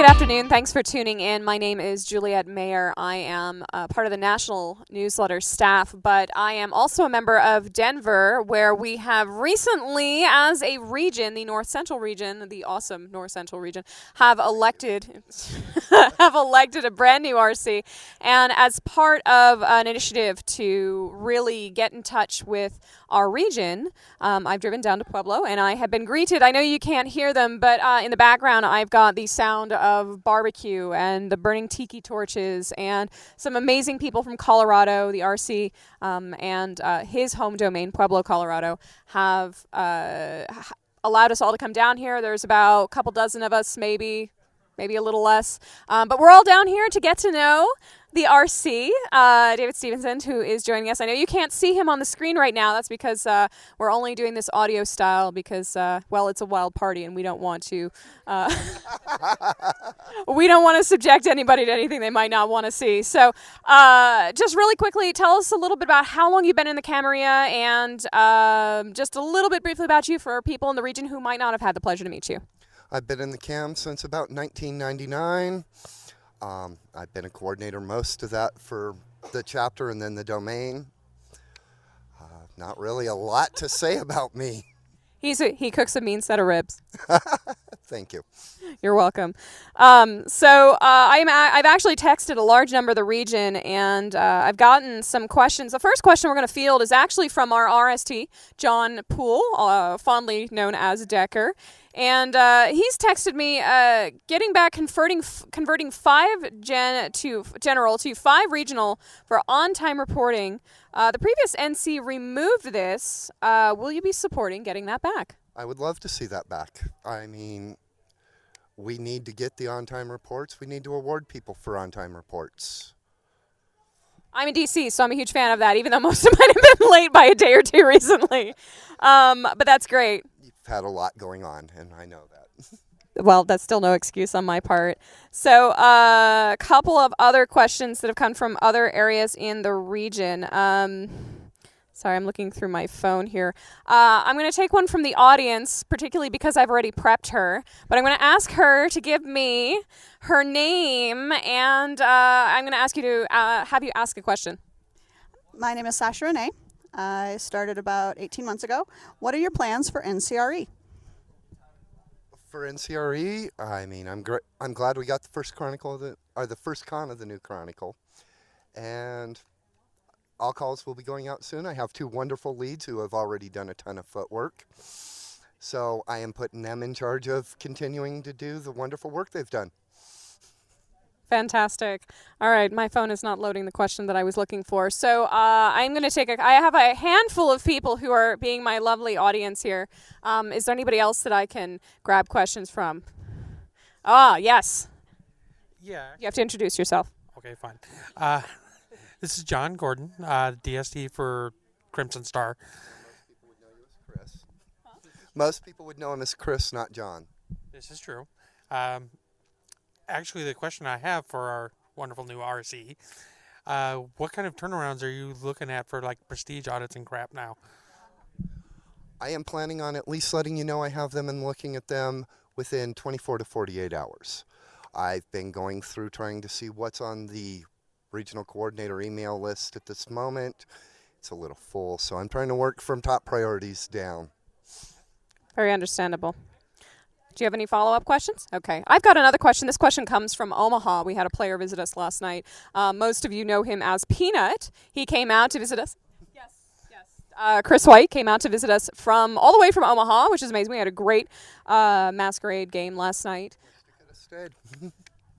afternoon. Thanks for tuning in. My name is Juliet Mayer. I am part of the national newsletter staff, but I am also a member of Denver, where we have recently, as a region, the North Central region, the awesome North Central region, have elected a brand new RC. And as part of an initiative to really get in touch with our region, I've driven down to Pueblo, and I have been greeted. I know you can't hear them, but in the background, I've got the sound of barbecue and the burning tiki torches, and some amazing people from Colorado, the RC, and his home domain, Pueblo, Colorado, have allowed us all to come down here. There's about a couple dozen of us, maybe a little less. But we're all down here to get to know the RC, David Stephenson, who is joining us. I know you can't see him on the screen right now. That's because we're only doing this audio style because, well, it's a wild party and we don't want to subject anybody to anything they might not want to see. So just really quickly, tell us a little bit about how long you've been in the cam area, and just a little bit briefly about you for people in the region who might not have had the pleasure to meet you. I've been in the cam since about 1999. I've been a coordinator most of that for the chapter and then the domain. Not really a lot to say about me. He cooks a mean set of ribs. Thank you. You're welcome. I've actually texted a large number of the region, and I've gotten some questions. The first question we're going to field is actually from our RST, John Poole, fondly known as Decker. And he's texted me, getting back, converting 5 general to 5 regional for on-time reporting. The previous NC removed this. Will you be supporting getting that back? I would love to see that back. I mean, we need to get the on-time reports. We need to award people for on-time reports. I'm in D.C., so I'm a huge fan of that, even though most of mine have been late by a day or two recently. But that's great. You've had a lot going on, and I know that. Well, that's still no excuse on my part. So a couple of other questions that have come from other areas in the region. Sorry, I'm looking through my phone here. I'm going to take one from the audience, particularly because I've already prepped her. But I'm going to ask her to give me her name, and I'm going to ask you to have you ask a question. My name is Sasha Renee. I started about 18 months ago. What are your plans for NCRE? For NCRE, I mean, I'm glad we got the first chronicle the first con of the new chronicle, and all calls will be going out soon. I have 2 wonderful leads who have already done a ton of footwork, so I am putting them in charge of continuing to do the wonderful work they've done. Fantastic. All right, my phone is not loading the question that I was looking for. So I'm going to I have a handful of people who are being my lovely audience here. Is there anybody else that I can grab questions from? Yes. Yeah. You have to introduce yourself. Okay, fine. This is John Gordon, DSD for Crimson Star. Most people would know him as Chris, not John. This is true. Actually, the question I have for our wonderful new RC, what kind of turnarounds are you looking at for like prestige audits and crap now? I am planning on at least letting you know I have them and looking at them within 24 to 48 hours. I've been going through trying to see what's on the regional coordinator email list at this moment. It's a little full, so I'm trying to work from top priorities down. Very understandable. Do you have any follow-up questions? Okay. I've got another question. This question comes from Omaha. We had a player visit us last night. Most of you know him as Peanut. He came out to visit us. Yes. Chris White came out to visit us all the way from Omaha, which is amazing. We had a great masquerade game last night.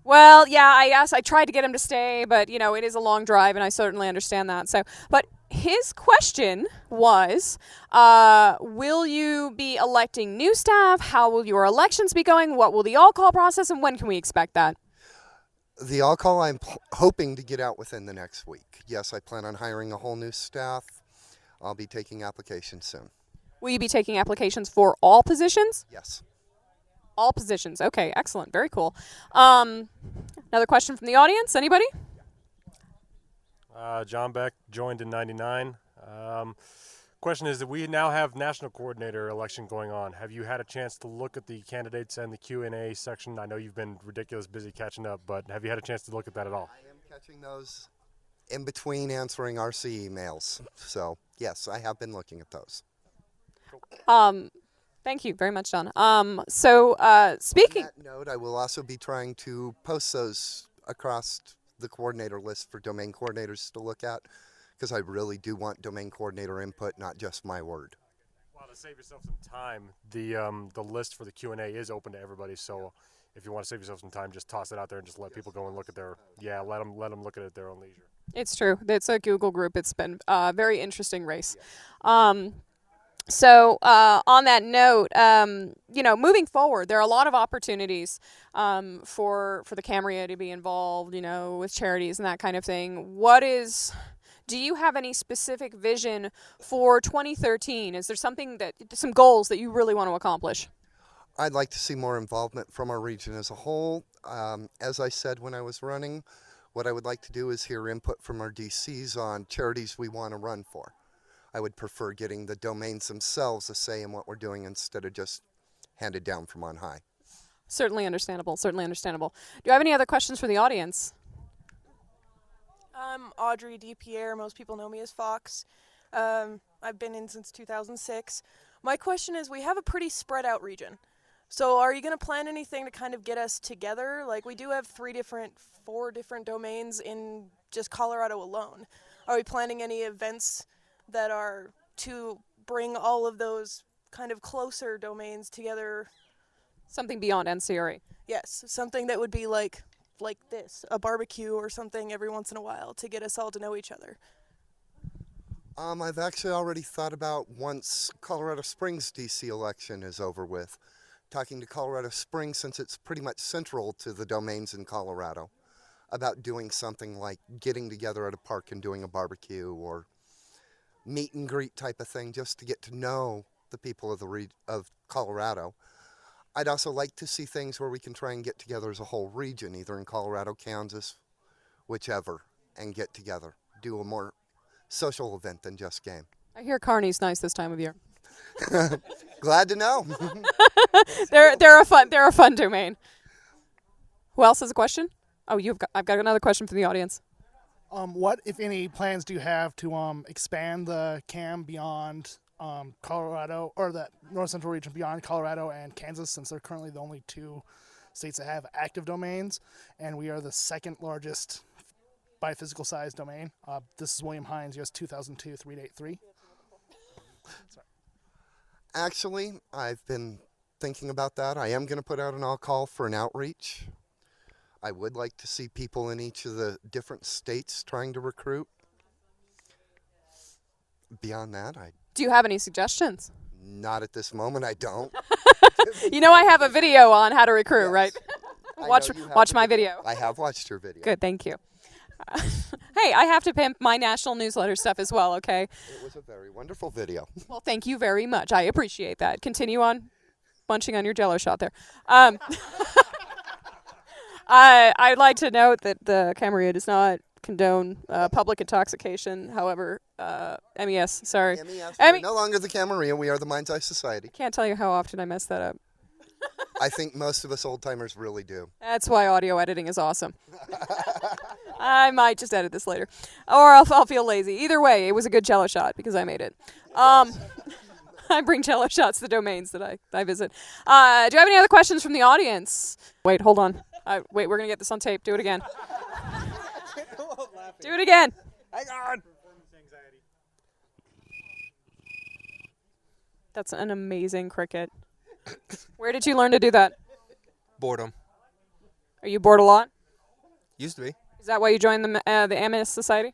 Well, yeah, I tried to get him to stay, but, it is a long drive, and I certainly understand that. But his question was, will you be electing new staff? How will your elections be going? What will the all-call process, and when can we expect that? The all-call I'm hoping to get out within the next week. Yes, I plan on hiring a whole new staff. I'll be taking applications soon. Will you be taking applications for all positions? Yes. All positions. Okay, excellent. Very cool. Another question from the audience. Anybody? John Beck, joined in '99. Question is that we now have national coordinator election going on. Have you had a chance to look at the candidates and the Q&A section? I know you've been ridiculous busy catching up, but have you had a chance to look at that at all? I am catching those in between answering RC emails. So, yes, I have been looking at those. Thank you very much, John. Speaking. On that note, I will also be trying to post those across the coordinator list for domain coordinators to look at, because I really do want domain coordinator input, not just my word. Well, to save yourself some time, the list for the Q&A is open to everybody. So if you want to save yourself some time, just toss it out there and just let people go and look at let them look at it at their own leisure. It's true. It's a Google group. It's been a very interesting race. So on that note, moving forward, there are a lot of opportunities for the Camria to be involved, with charities and that kind of thing. Do you have any specific vision for 2013? Is there some goals that you really want to accomplish? I'd like to see more involvement from our region as a whole. As I said when I was running, what I would like to do is hear input from our DCs on charities we want to run for. I would prefer getting the domains themselves a say in what we're doing instead of just handed down from on high. Certainly understandable. Certainly understandable. Do you have any other questions for the audience? I'm Audrey DiPierre. Most people know me as Fox. I've been in since 2006. My question is, we have a pretty spread out region. So are you going to plan anything to kind of get us together? Like, we do have 4 different domains in just Colorado alone. Are we planning any events that are to bring all of those kind of closer domains together? Something beyond NCRE. Yes, something that would be like this, a barbecue or something every once in a while to get us all to know each other. I've actually already thought about, once Colorado Springs DC election is over with, talking to Colorado Springs, since it's pretty much central to the domains in Colorado, about doing something like getting together at a park and doing a barbecue or meet and greet type of thing, just to get to know the people of Colorado. I'd also like to see things where we can try and get together as a whole region, either in Colorado, Kansas, whichever, and get together, do a more social event than just game. I hear Kearney's nice this time of year. Glad to know. They're a fun domain. Who else has a question? Oh, I've got another question from the audience. What, if any, plans do you have to expand the CAM beyond Colorado, or that North Central region beyond Colorado and Kansas, since they're currently the only 2 states that have active domains, and we are the 2nd largest by physical size domain? This is William Hines, US 2002 383. Sorry. Actually, I've been thinking about that. I am going to put out an all-call for an outreach. I would like to see people in each of the different states trying to recruit. Beyond that, Do you have any suggestions? Not at this moment, I don't. I have a video on how to recruit, Yes. right? I Watch know you have watch the my video. I have watched your video. Good, thank you. Hey, I have to pimp my national newsletter stuff as well, okay? It was a very wonderful video. Well, thank you very much. I appreciate that. Continue on munching on your Jell-O shot there. I'd like to note that the Camarilla does not condone public intoxication. However, MES, sorry. We're no longer the Camarilla. We are the Mind's Eye Society. Can't tell you how often I mess that up. I think most of us old-timers really do. That's why audio editing is awesome. I might just edit this later. Or I'll feel lazy. Either way, it was a good Jell-O shot because I made it. I bring Jell-O shots to the domains that I visit. Do you have any other questions from the audience? Wait, hold on. Wait, we're going to get this on tape. Do it again. Do it again. Hang on. That's an amazing cricket. Where did you learn to do that? Boredom. Are you bored a lot? Used to be. Is that why you joined the MS Society?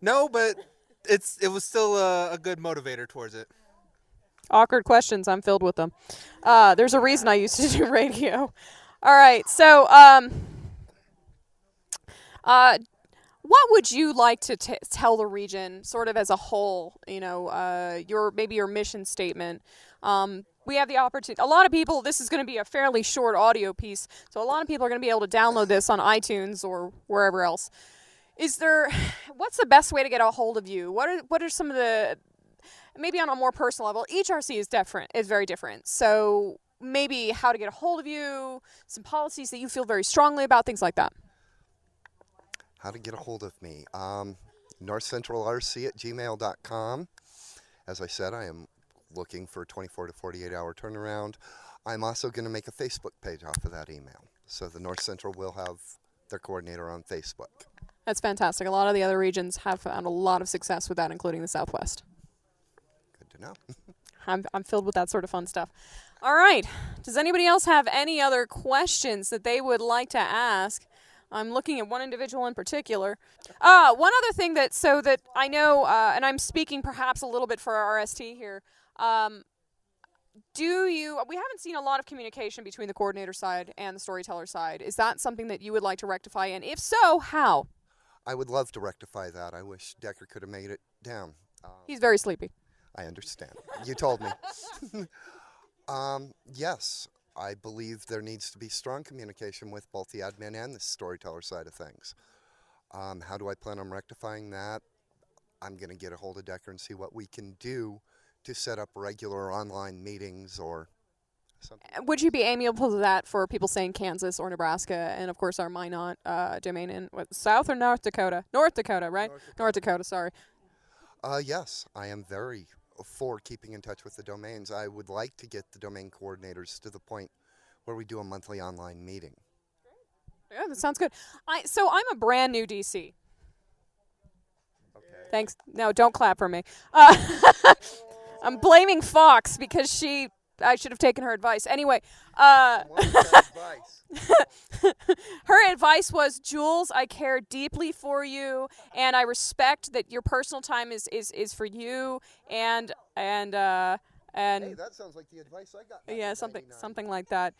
No, but it was still a good motivator towards it. Awkward questions. I'm filled with them. There's a reason I used to do radio. All right. So, what would you like to tell the region, sort of as a whole? Your mission statement. We have the opportunity. A lot of people. This is going to be a fairly short audio piece, so a lot of people are going to be able to download this on iTunes or wherever else. Is there, what's the best way to get a hold of you? What are some of the, maybe on a more personal level, each RC is very different. So maybe how to get a hold of you, some policies that you feel very strongly about, things like that. How to get a hold of me? northcentralrc@gmail.com. As I said, I am looking for a 24 to 48 hour turnaround. I'm also going to make a Facebook page off of that email. So the North Central will have their coordinator on Facebook. That's fantastic. A lot of the other regions have found a lot of success with that, including the Southwest. Good to know. I'm filled with that sort of fun stuff. All right. Does anybody else have any other questions that they would like to ask? I'm looking at one individual in particular. One other thing that I know, and I'm speaking perhaps a little bit for our RST here. We haven't seen a lot of communication between the coordinator side and the storyteller side. Is that something that you would like to rectify? And if so, how? I would love to rectify that. I wish Decker could have made it down. He's very sleepy. I understand. You told me. Yes, I believe there needs to be strong communication with both the admin and the storyteller side of things. How do I plan on rectifying that? I'm going to get a hold of Decker and see what we can do to set up regular online meetings or something. Would you be amiable to that for people saying Kansas or Nebraska, and of course our Minot domain in South or North Dakota? North Dakota, right? North Dakota, sorry. Yes, I am very for keeping in touch with the domains. I would like to get the domain coordinators to the point where we do a monthly online meeting. Yeah, that sounds good. So I'm a brand new DC. Okay. Thanks. No, don't clap for me. I'm blaming Fox because I should have taken her advice. Anyway, her advice was, Jules, I care deeply for you, and I respect that your personal time is for you, and hey, that sounds like the advice I got. Yeah, something like that.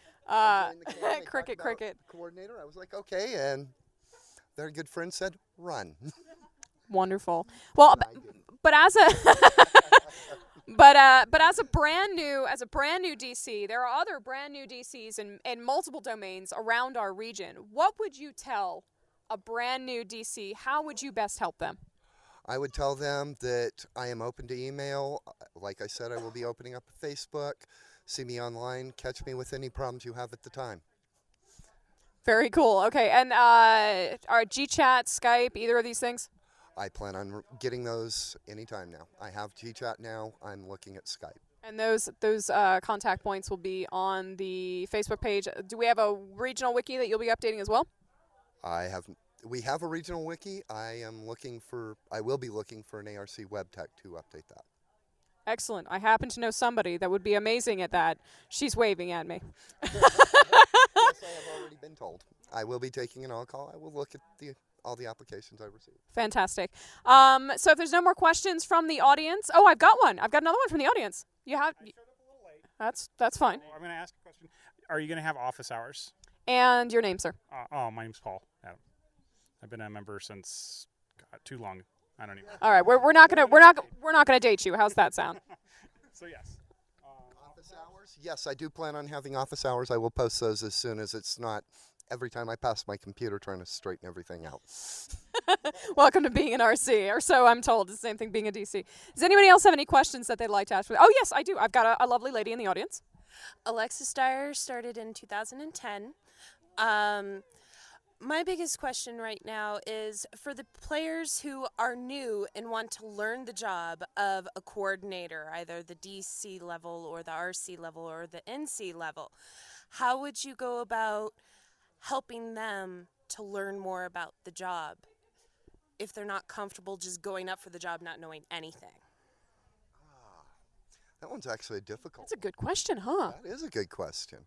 Cricket. Coordinator. I was like, okay, and their good friend said, run. Wonderful. Well, but as a but as a brand new DC, there are other brand new DCs in multiple domains around our region. What would you tell a brand new DC? How would you best help them? I would tell them that I am open to email. Like I said, I will be opening up a Facebook. See me online. Catch me with any problems you have at the time. Very cool. Okay, and our GChat, Skype, either of these things? I plan on getting those anytime now. I have GChat now. I'm looking at Skype. And those contact points will be on the Facebook page. Do we have a regional wiki that you'll be updating as well? We have a regional wiki. I will be looking for an ARC web tech to update that. Excellent. I happen to know somebody that would be amazing at that. She's waving at me. Yes, I have already been told. I will be taking an on-call. I will look at all the applications I received. Fantastic. So if there's no more questions from the audience, I've got one. I've got another one from the audience. You have. I showed up a little late. That's fine. I'm going to ask a question. Are you going to have office hours? And your name, sir? My name's Paul. Adam. I've been a member since too long. I don't even. All right, we're not gonna date you. How's that sound? So yes. Office hours? Yes, I do plan on having office hours. I will post those as soon as it's not every time I pass my computer trying to straighten everything out. Welcome to being an RC, or so I'm told. It's the same thing being a DC. Does anybody else have any questions that they'd like to ask? Oh yes, I do. I've got a lovely lady in the audience. Alexis Dyer started in 2010. My biggest question right now is for the players who are new and want to learn the job of a coordinator, either the DC level or the RC level or the NC level. How would you go about helping them to learn more about the job if they're not comfortable just going up for the job not knowing anything? That one's actually difficult. That's a good question, huh? That is a good question.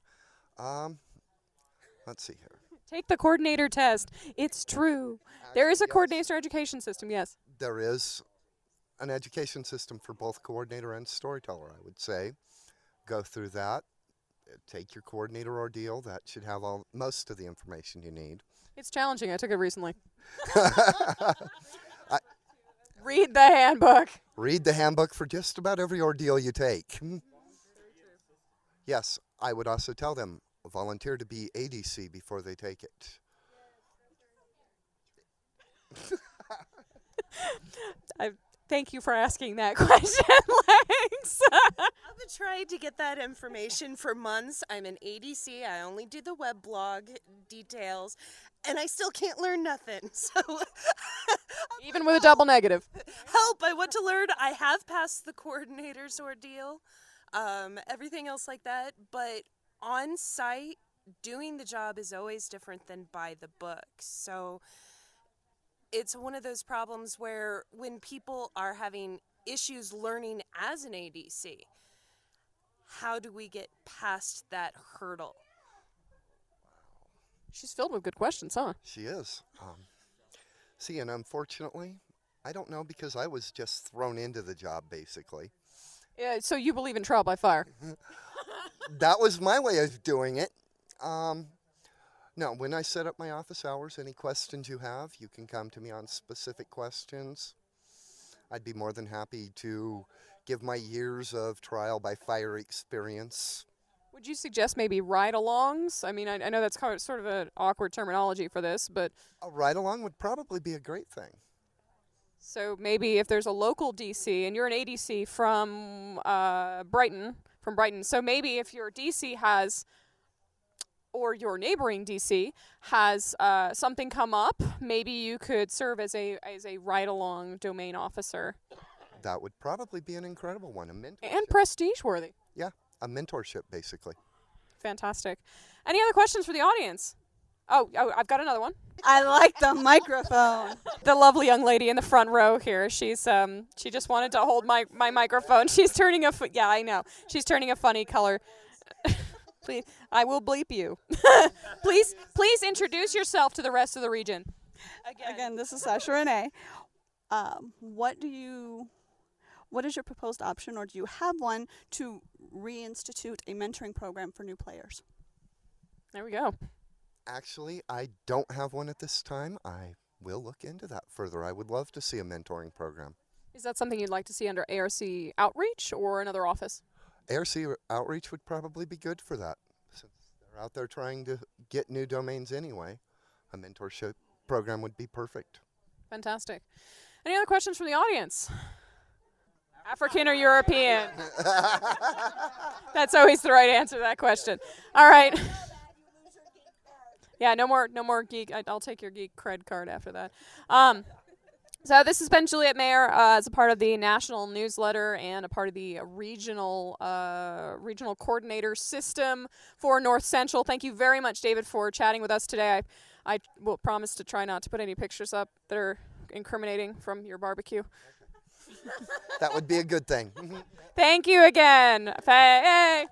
Let's see here. Take the coordinator test. It's true. There is a coordinator education system, yes. There is an education system for both coordinator and storyteller, I would say. Go through that. Take your coordinator ordeal. That should have most of the information you need. It's challenging. I took it recently. Read the handbook. Read the handbook for just about every ordeal you take. Yes, I would also tell them, volunteer to be ADC before they take it. Thank you for asking that question, Lex. I've been trying to get that information for months. I'm an ADC. I only do the web blog details, and I still can't learn nothing. So Even with a double negative. help! I want to learn. I have passed the coordinator's ordeal, everything else like that. But on site, doing the job is always different than by the book. So it's one of those problems where when people are having issues learning as an ADC, how do we get past that hurdle? She's filled with good questions, huh? She is. See, and unfortunately, I don't know because I was just thrown into the job, basically. Yeah, so you believe in trial by fire? That was my way of doing it. No, when I set up my office hours, any questions you have, you can come to me on specific questions. I'd be more than happy to give my years of trial by fire experience. Would you suggest maybe ride-alongs? I mean, I know that's sort of an awkward terminology for this, but A ride-along would probably be a great thing. so maybe if there's a local DC and you're an ADC from Brighton, so maybe if your DC has, or your neighboring DC has something come up, maybe you could serve as a ride-along domain officer. That would probably be an incredible one, a mentorship. And prestige-worthy. Yeah, a mentorship, basically. Fantastic. Any other questions for the audience? Oh, I've got another one. I like the microphone. The lovely young lady in the front row here. She's she just wanted to hold my microphone. She's turning yeah, I know. She's turning a funny color. Please, I will bleep you. please introduce yourself to the rest of the region. Again, this is Sasha Renee. What is your proposed option, or do you have one, to reinstitute a mentoring program for new players? There we go. Actually, I don't have one at this time. I will look into that further. I would love to see a mentoring program. Is that something you'd like to see under ARC Outreach or another office? ARC Outreach would probably be good for that. Since they're out there trying to get new domains anyway, a mentorship program would be perfect. Fantastic. Any other questions from the audience? African or European? That's always the right answer to that question. All right. Yeah, no more geek. I'll take your geek cred card after that. So this has been Juliet Mayer as a part of the national newsletter and a part of the regional coordinator system for North Central. Thank you very much, David, for chatting with us today. I will promise to try not to put any pictures up that are incriminating from your barbecue. That would be a good thing. Thank you again. Hey.